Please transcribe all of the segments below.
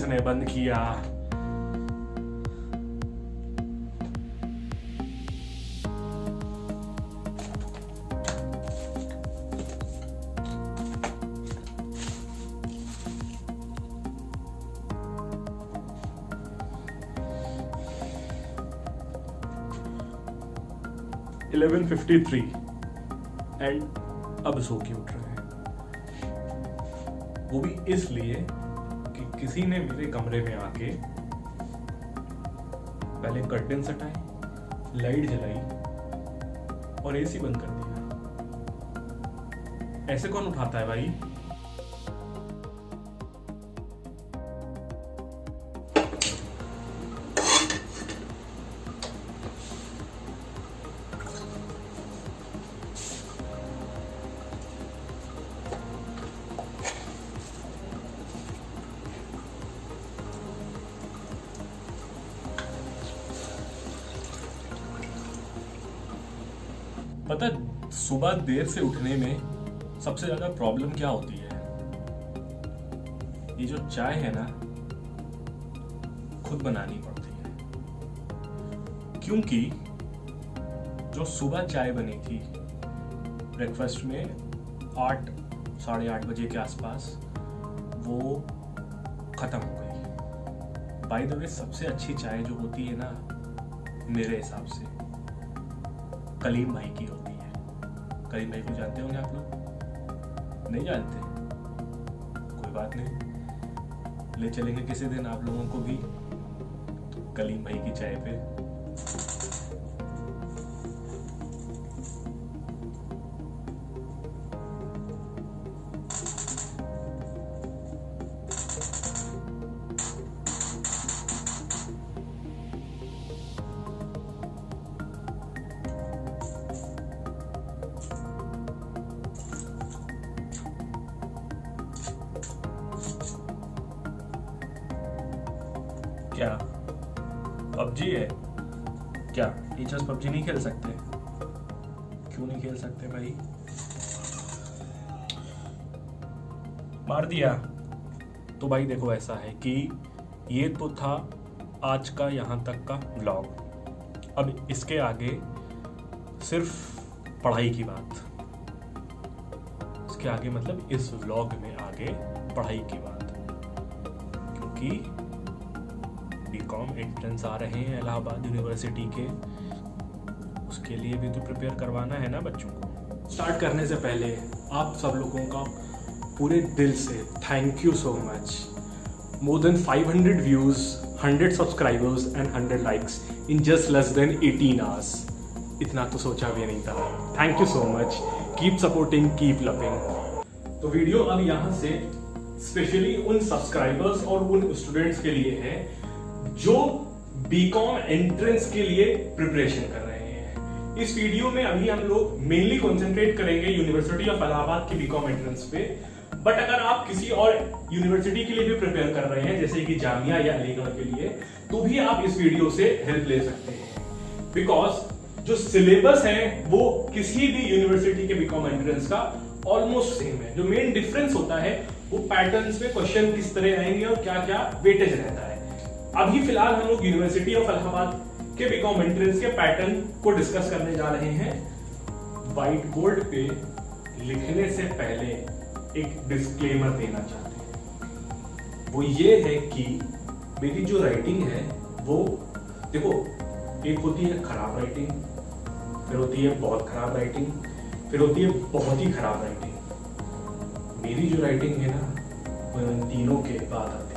किसने बंद किया? $11:53 एंड अब सो के उठ रहे हैं, वो भी इसलिए कि किसी ने मेरे कमरे में आके पहले कर्टन हटाए, लाइट जलाई और एसी बंद कर दिया। ऐसे कौन उठाता है भाई? पता सुबह देर से उठने में सबसे ज्यादा प्रॉब्लम क्या होती है? ये जो चाय है ना, खुद बनानी पड़ती है। क्योंकि जो सुबह चाय बनी थी ब्रेकफास्ट में 8 साढ़े 8 बजे के आसपास, वो खत्म हो गई। बाय द वे सबसे अच्छी चाय जो होती है ना, मेरे हिसाब से कलीम भाई की होती है। कलीम भाई को जानते होंगे आप लोग? नहीं जानते? कोई बात नहीं, ले चलेंगे किसी दिन आप लोगों को भी कलीम भाई की चाय पे। क्या पबजी है क्या? टीचर्स पबजी नहीं खेल सकते? क्यों नहीं खेल सकते भाई? मार दिया। तो भाई देखो, ऐसा है कि ये तो था आज का यहाँ तक का व्लॉग। अब इसके आगे सिर्फ पढ़ाई की बात, इसके आगे मतलब इस व्लॉग में आगे पढ़ाई की बात, क्योंकि बीकॉम एंट्रेंस आ रहे हैं इलाहाबाद यूनिवर्सिटी के, उसके लिए भी तो प्रिपेयर करवाना है ना बच्चों को। स्टार्ट करने से पहले आप सब लोगों का पूरे दिल से thank you so much. More than 500 views, 100 subscribers and 100 likes in just less than 18 hours. इतना तो सोचा भी नहीं था। Thank you so much, keep supporting, keep loving. तो वीडियो अब यहाँ से स्पेशली उन सब्सक्राइबर्स और उन स्टूडेंट्स के लिए है जो बीकॉम एंट्रेंस के लिए प्रिपरेशन कर रहे हैं। इस वीडियो में अभी हम लोग मेनली कंसंट्रेट करेंगे यूनिवर्सिटी ऑफ इलाहाबाद की बीकॉम एंट्रेंस पे, बट अगर आप किसी और यूनिवर्सिटी के लिए भी प्रिपेयर कर रहे हैं जैसे कि जामिया या अलीगढ़ के लिए, तो भी आप इस वीडियो से हेल्प ले सकते हैं। बिकॉज जो सिलेबस है वो किसी भी यूनिवर्सिटी के बीकॉम एंट्रेंस का ऑलमोस्ट सेम है। जो मेन डिफरेंस होता है वो पैटर्न्स में क्वेश्चन किस तरह आएंगे और क्या क्या वेटेज रहता है। अभी फिलहाल हम लोग यूनिवर्सिटी ऑफ इलाहाबाद के बीकॉम एंट्रेंस के पैटर्न को डिस्कस करने जा रहे हैं। व्हाइट बोर्ड पे लिखने से पहले एक डिस्क्लेमर देना चाहते हैं। वो ये है कि मेरी जो राइटिंग है वो देखो, एक होती है खराब राइटिंग, फिर होती है बहुत खराब राइटिंग, फिर होती है बहुत ही खराब राइटिंग। मेरी जो राइटिंग है ना, वो इन तीनों के बाद आती है।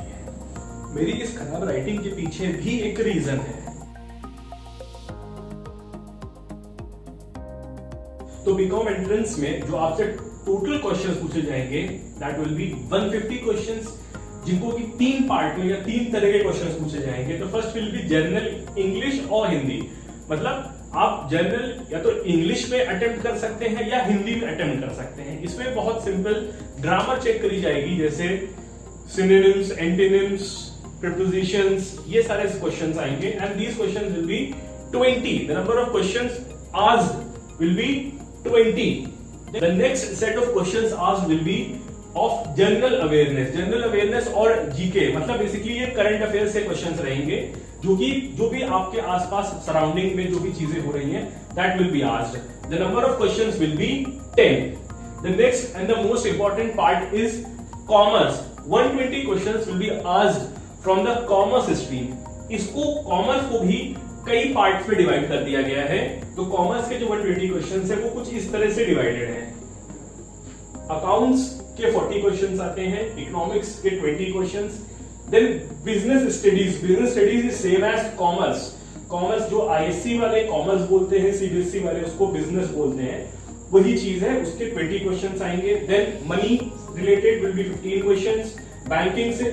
मेरी इस खराब राइटिंग के पीछे भी एक रीजन है। तो बीकॉम एंट्रेंस में जो आपसे टोटल क्वेश्चंस पूछे जाएंगे, दैट विल बी 150 क्वेश्चंस, जिनको कि 3 पार्ट में या 3 तरह के क्वेश्चंस पूछे जाएंगे। तो first will be general English और हिंदी, मतलब आप जनरल या तो इंग्लिश में अटेम्प्ट कर सकते हैं या हिंदी में अटेम्प्ट कर सकते हैं। इसमें बहुत सिंपल ग्रामर चेक करी जाएगी, जैसे सिनोनिम्स, एंटोनिम्स, प्रीपोजिशंस, ये सारे क्वेश्चंस आएंगे। And these questions will B 20। The number of questions asked will be 20. The next set of questions asked will be of general awareness और जीके, मतलब basically ये current affair से questions रहेंगे, जो भी आपके आसपास सराउंडिंग में जो भी चीजें हो रही हैं, that will be asked. The number of questions will B 10। The next and the most important part is commerce. 120 questions will be asked from the commerce stream. इसको कॉमर्स को भी कई पार्ट्स में डिवाइड कर दिया गया है। तो कॉमर्स के जो 120 क्वेश्चंस है वो कुछ इस तरह से डिवाइडेड है। अकाउंट्स के 40 क्वेश्चंस आते हैं, इकोनॉमिक्स के 20 questions, then business studies is same as commerce जो आईएससी वाले कॉमर्स बोलते हैं, सीबीएसई वाले उसको बिजनेस बोलते हैं, वही चीज है, उसके 20 क्वेश्चंस आएंगे। Then money related will be 15 questions, banking से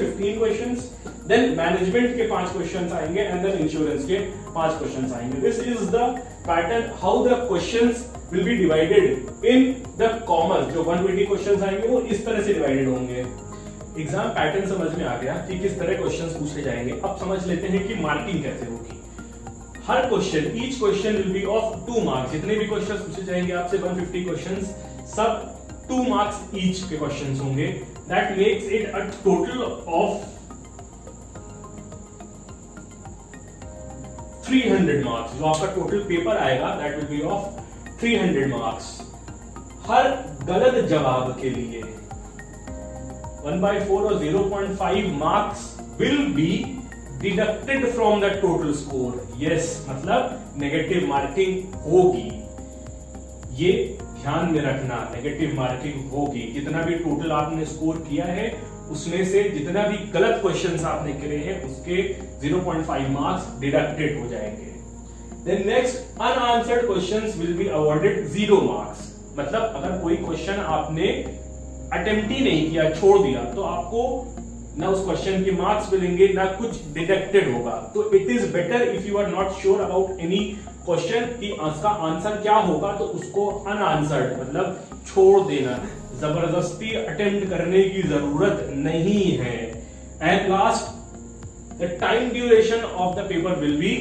15 क्वेश्चंस, देन मैनेजमेंट के 5 क्वेश्चंस आएंगे एंड देन इंश्योरेंस के 5 क्वेश्चंस आएंगे। This is the pattern how the questions will B divided in the commerce. जो 120 क्वेश्चंस आएंगे वो इस तरह से डिवाइडेड होंगे। एग्जाम पैटर्न समझ में आ गया कि किस तरह क्वेश्चंस पूछे जाएंगे। अब समझ लेते हैं कि मार्किंग कैसे होगी। हर question, each question will be of 2 marks. जितने भी क्वेश्चंस पूछे जाएंगे आपसे 150 क्वेश्चंस, सब 2 मार्क्स ईच के क्वेश्चंस होंगे। That makes it a total of 300 marks. जो आपका टोटल पेपर आएगा that will be of 300 marks. हर गलत जवाब के लिए 1/4 और 0.5 marks will be deducted from the total score. Yes, मतलब नेगेटिव मार्किंग होगी। ये ध्यान में रखना, नेगेटिव मार्किंग होगी। जितना भी टोटल आपने स्कोर किया है उसमें से जितना भी गलत क्वेश्चंस आपने करे हैं उसके 0.5 मार्क्स डिडक्टेड हो जाएंगे। Then next, unanswered questions will be awarded 0 marks. मतलब अगर कोई क्वेश्चन आपने अटेम्प्ट ही नहीं किया, छोड़ दिया, तो आपको ना उस क्वेश्चन के मार्क्स मिलेंगे ना कुछ डिडक्टेड होगा। तो it is better if you are not sure about any question कि उसका आंसर क्या होगा, तो उसको अनआंसर्ड मतलब छोड़ देना। जबरदस्ती अटेम्प्ट करने की जरूरत नहीं है। And last, the time duration of the paper will be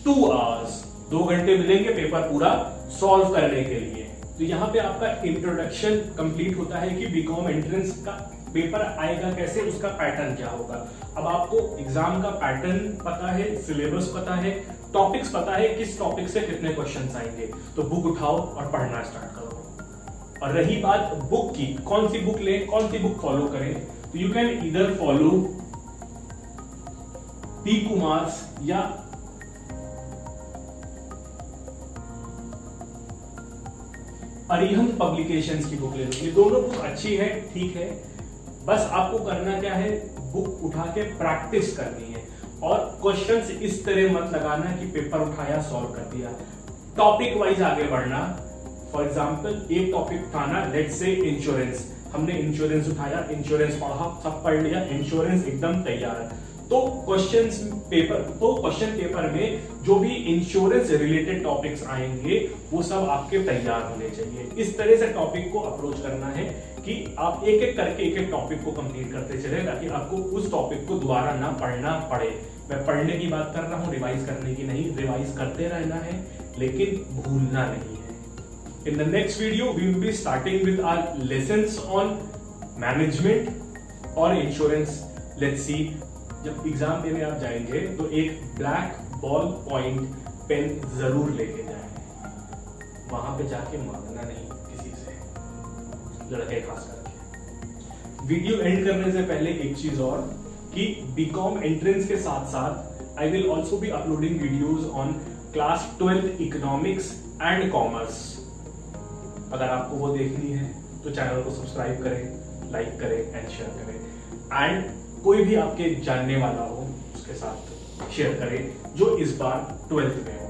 2 hours. 2 घंटे मिलेंगे पेपर पूरा सॉल्व करने के लिए। तो यहां पे आपका इंट्रोडक्शन कंप्लीट होता है कि बीकॉम एंट्रेंस का पेपर आएगा कैसे, उसका पैटर्न क्या होगा। अब आपको एग्जाम का पैटर्न पता है, सिलेबस पता है, टॉपिक्स पता है, किस टॉपिक से कितने क्वेश्चंस आएंगे। तो बुक उठाओ और पढ़ना स्टार्ट करो। और रही बात बुक की, कौन सी बुक लें, कौन सी बुक फॉलो करें, तो you can either follow P Kumars या अरिहंत पब्लिकेशंस की बुक ले लो। ये दोनों बुक अच्छी है, ठीक है, बस आपको करना क्या है, बुक उठा के प्रैक्टिस करनी है और क्वेश्चंस इस तरह मत लगाना कि पेपर उठाया सॉल्व कर दिया। टॉपिक वाइज आगे बढ़ना। फॉर एग्जांपल एक टॉपिक उठाना, लेट्स से इंश्योरेंस, हमने इंश्योरेंस उठाया, इंश्योरेंस पढ़ा, सब पढ़ लिया, इंश्योरेंस एकदम तैयार। तो क्वेश्चन पेपर में जो भी इंश्योरेंस रिलेटेड टॉपिक्स आएंगे वो सब आपके तैयार होने चाहिए। इस तरह से टॉपिक को अप्रोच करना है कि आप एक एक करके एक टॉपिक को कंप्लीट करते चले, ताकि आपको उस टॉपिक को दोबारा ना पढ़ना पड़े। मैं पढ़ने की बात कर रहा हूँ, रिवाइज करने की नहीं। रिवाइज करते रहना है लेकिन भूलना नहीं है। In the next video, we will be starting with our lessons on management और insurance. Let's see. जब एग्जाम देने आप जाएंगे तो एक ब्लैक बॉल पॉइंट पेन जरूर लेके जाएं। वहां पे जाके मांगना नहीं किसी से, लड़के खास करके। वीडियो एंड करने से पहले एक चीज और कि बीकॉम एंट्रेंस के साथ साथ I will also be uploading videos on class 12 economics and commerce. अगर आपको वो देखनी है तो चैनल को सब्सक्राइब करें, लाइक करें एंड शेयर करें। एंड कोई भी आपके जानने वाला हो उसके साथ शेयर करें जो इस बार 12th में हो।